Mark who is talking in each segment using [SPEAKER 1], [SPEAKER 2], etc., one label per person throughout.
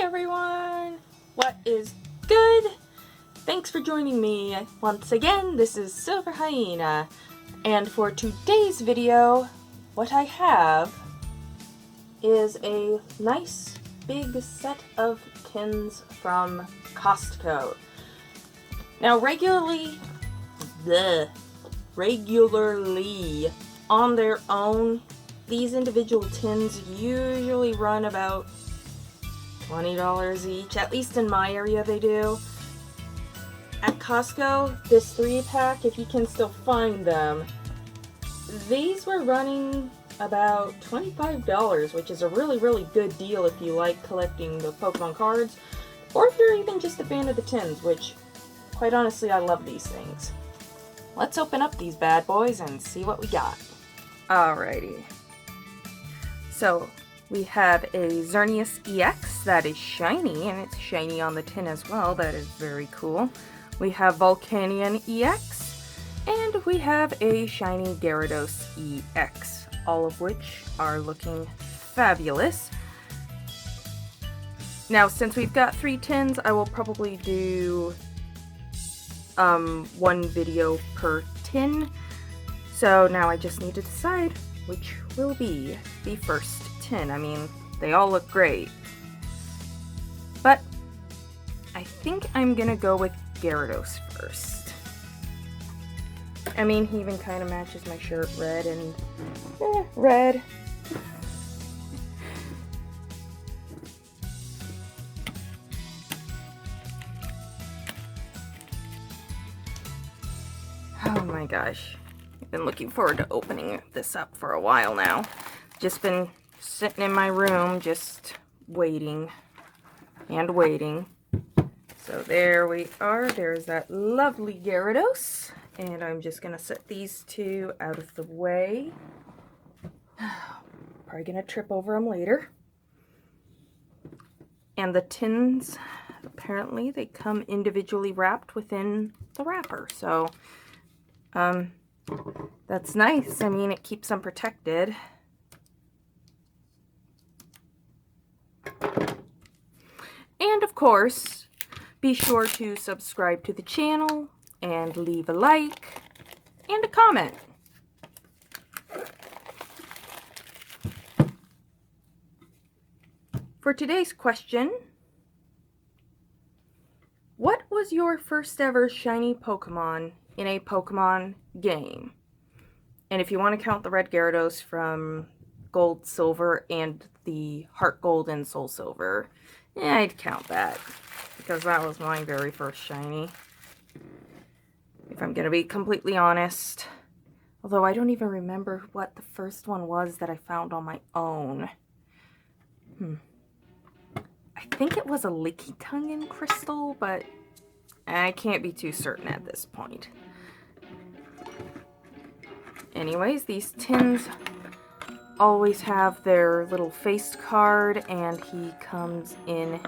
[SPEAKER 1] everyone! What is good? Thanks for joining me once again. This is Silver Hyena, and for today's video, what I have is a nice big set of tins from Costco. Now regularly on their own, these individual tins usually run about $20 each, at least in my area they do. At Costco, this 3-pack, if you can still find them, these were running about $25, which is a really good deal if you like collecting the Pokemon cards, or if you're even just a fan of the tins, which, quite honestly, I love these things. Let's open up these bad boys and see what we got. Alrighty. So, we have a Xerneas EX that is shiny, and it's shiny on the tin as well. That is very cool. We have Volcanion EX, and we have a shiny Gyarados EX, all of which are looking fabulous. Now, since we've got 3 tins, I will probably do one video per tin. So now I just need to decide which will be the first tin. I mean, they all look great, but I think I'm gonna go with Gyarados first. I mean, he even kind of matches my shirt, red and red. Oh my gosh, I've been looking forward to opening this up for a while now. Just been sitting in my room, just waiting and waiting. So there we are. There's that lovely Gyarados. And I'm just going to set these two out of the way. Probably going to trip over them later. And the tins, apparently, they come individually wrapped within the wrapper. So, that's nice. I mean, it keeps them protected. And of course, be sure to subscribe to the channel and leave a like and a comment. For today's question, what was your first ever shiny Pokemon in a Pokemon game? And if you want to count the red Gyarados from Gold, Silver, and the Heart Gold and Soul Silver, yeah, I'd count that, because that was my very first shiny, if I'm going to be completely honest. Although I don't even remember what the first one was that I found on my own. I think it was a Lickitung crystal, but I can't be too certain at this point. Anyways, these tins always have their little face card, and he comes in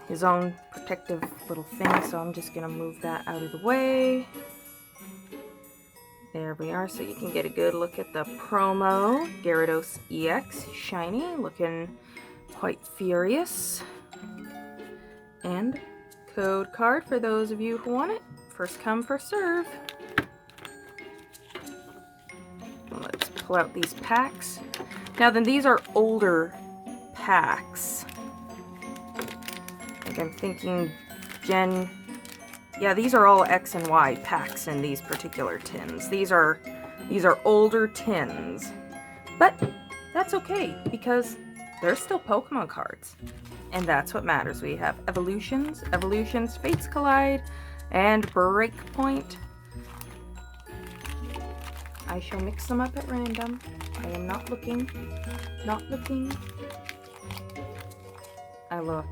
[SPEAKER 1] his own protective little thing, so I'm just gonna move that out of the way. There we are, so you can get a good look at the promo. Gyarados EX, shiny, looking quite furious. And code card for those of you who want it. First come, first serve. Let's pull out these packs. Now then, these are older packs. Like, I'm thinking yeah, these are all X and Y packs in these particular tins. These are older tins. But that's okay, because they're still Pokemon cards. And that's what matters. We have Evolutions, Fates Collide, and Breakpoint. I shall mix them up at random. I am not looking. I looked.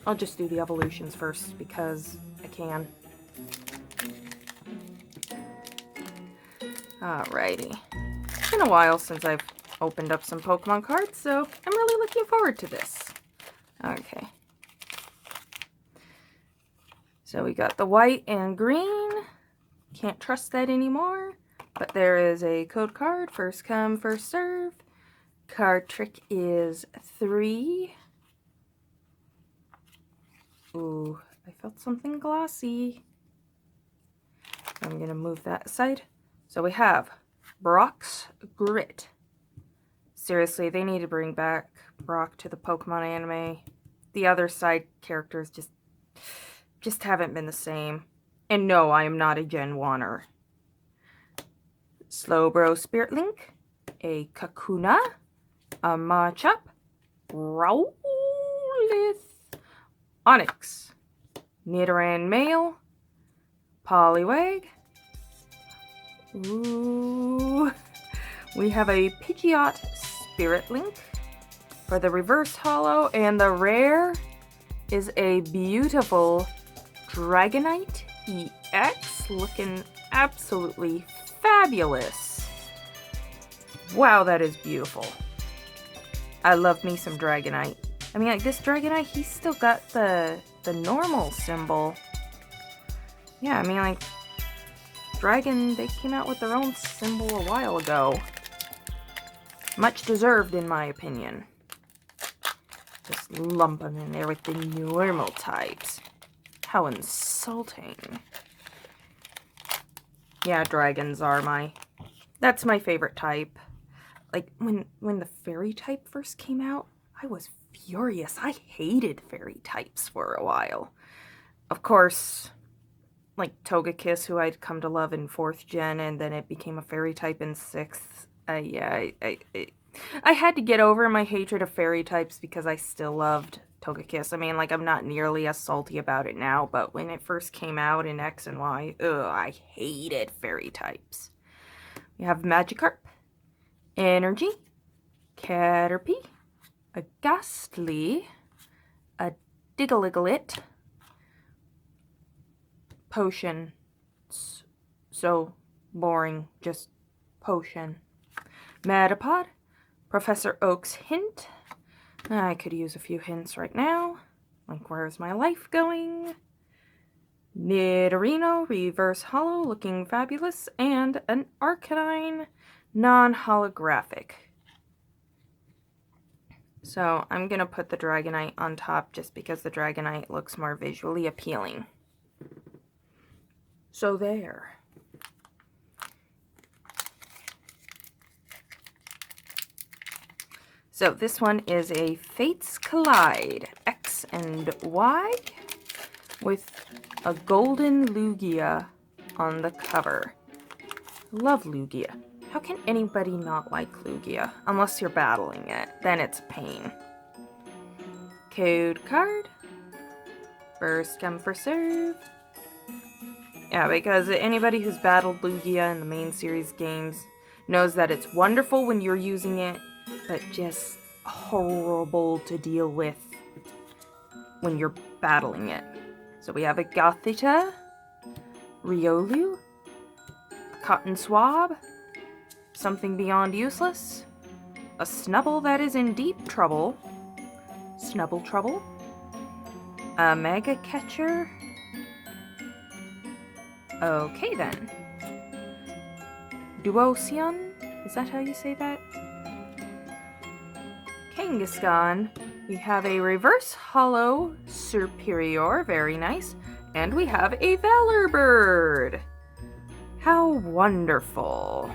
[SPEAKER 1] I'll just do the Evolutions first, because I can. Alrighty. It's been a while since I've opened up some Pokemon cards, so I'm really looking forward to this. Okay. So we got the white and green. Can't trust that anymore. But there is a code card. First come, first serve. Card trick is 3. Ooh, I felt something glossy. I'm going to move that aside. So we have Brock's Grit. Seriously, they need to bring back Brock to the Pokemon anime. The other side characters just haven't been the same. And no, I am not a Gen 1er. Slowbro Spirit Link, a Kakuna, a Machop, Rowlith, Onyx, Nidoran Male, Poliwag. Ooh. We have a Pidgeot Spirit Link for the reverse holo, and the rare is a beautiful Dragonite EX, looking absolutely fabulous. Wow, that is beautiful. I love me some Dragonite. I mean, like, this Dragonite, he's still got the normal symbol. Yeah, I mean, like, Dragon, they came out with their own symbol a while ago. Much deserved, in my opinion. Just lump them in there with the normal types. How insulting. Yeah, dragons are that's my favorite type. Like, when the fairy type first came out, I was furious. I hated fairy types for a while. Of course, like Togekiss, who I'd come to love in 4th gen, and then it became a fairy type in 6th. I had to get over my hatred of fairy types because I still loved Togekiss. I mean, like, I'm not nearly as salty about it now, but when it first came out in X and Y, I hated fairy types. We have Magikarp, Energy, Caterpie, a Ghastly, a Digglylit, Potion. So boring, just potion. Metapod, Professor Oak's Hint. I could use a few hints right now. Like, where's my life going? Nidorino, reverse holo, looking fabulous. And an Arcanine, non-holographic. So I'm going to put the Dragonite on top just because the Dragonite looks more visually appealing. So there. So this one is a Fates Collide X and Y with a golden Lugia on the cover. Love Lugia. How can anybody not like Lugia? Unless you're battling it. Then it's a pain. Code card. First come, first serve. Yeah, because anybody who's battled Lugia in the main series games knows that it's wonderful when you're using it, but just horrible to deal with when you're battling it. So we have a Gothita, Riolu, a Cotton Swab, something beyond useless, a Snubble that is in deep trouble, Snubble Trouble, a Mega Catcher. Okay then. Duosion, is that how you say that? Kangaskhan. We have a reverse holo Superior, very nice. And we have a Valor Bird. How wonderful.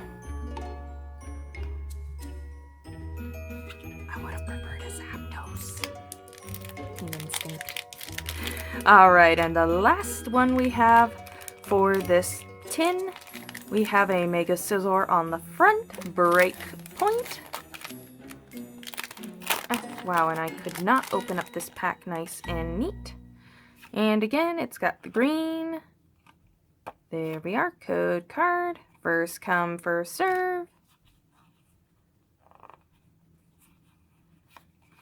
[SPEAKER 1] I would have preferred a Zapdos. An instinct. Alright, and the last one we have for this tin, we have a Mega Scizor on the front, break point. Wow, and I could not open up this pack nice and neat. And again, it's got the green. There we are, code card. First come, first serve.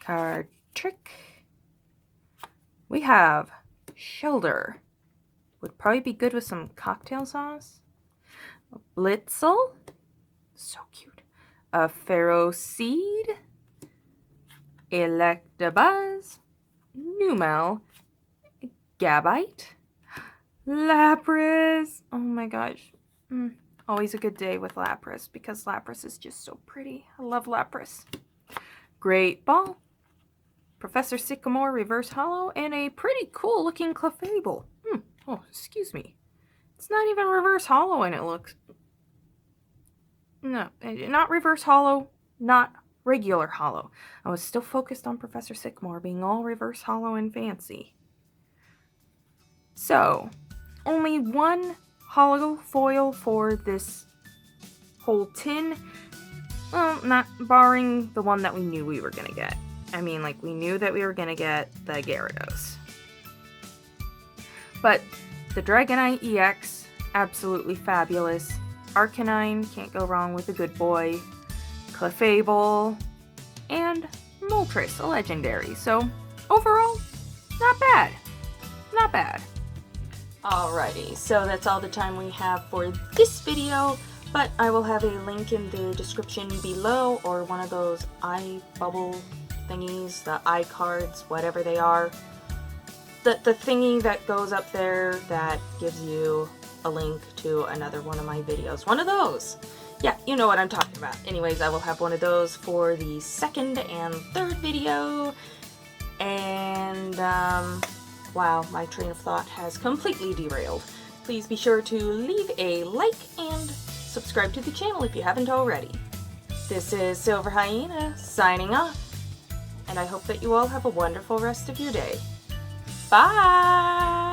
[SPEAKER 1] Card trick. We have Shelter. Would probably be good with some cocktail sauce. Blitzel. So cute. A Pharaoh Seed. Electabuzz, Numel, Gabite, Lapras. Oh my gosh. Always a good day with Lapras because Lapras is just so pretty. I love Lapras. Great ball. Professor Sycamore reverse hollow and a pretty cool looking Clefable. Oh, excuse me. It's not even reverse hollow and it looks... No, not reverse hollow, not regular hollow. I was still focused on Professor Sycamore being all reverse hollow and fancy. So, only one hollow foil for this whole tin. Well, not barring the one that we knew we were going to get. I mean, like, we knew that we were going to get the Gyarados. But the Dragonite EX, absolutely fabulous. Arcanine, can't go wrong with a good boy. Clefable, and Moltres, a legendary. So, overall, not bad. Not bad. Alrighty, so that's all the time we have for this video, but I will have a link in the description below, or one of those eye bubble thingies, the eye cards, whatever they are. The thingy that goes up there that gives you a link to another one of my videos. One of those! Yeah, you know what I'm talking about. Anyways, I will have one of those for the second and third video. And, wow, my train of thought has completely derailed. Please be sure to leave a like and subscribe to the channel if you haven't already. This is Silver Hyena signing off, and I hope that you all have a wonderful rest of your day. Bye!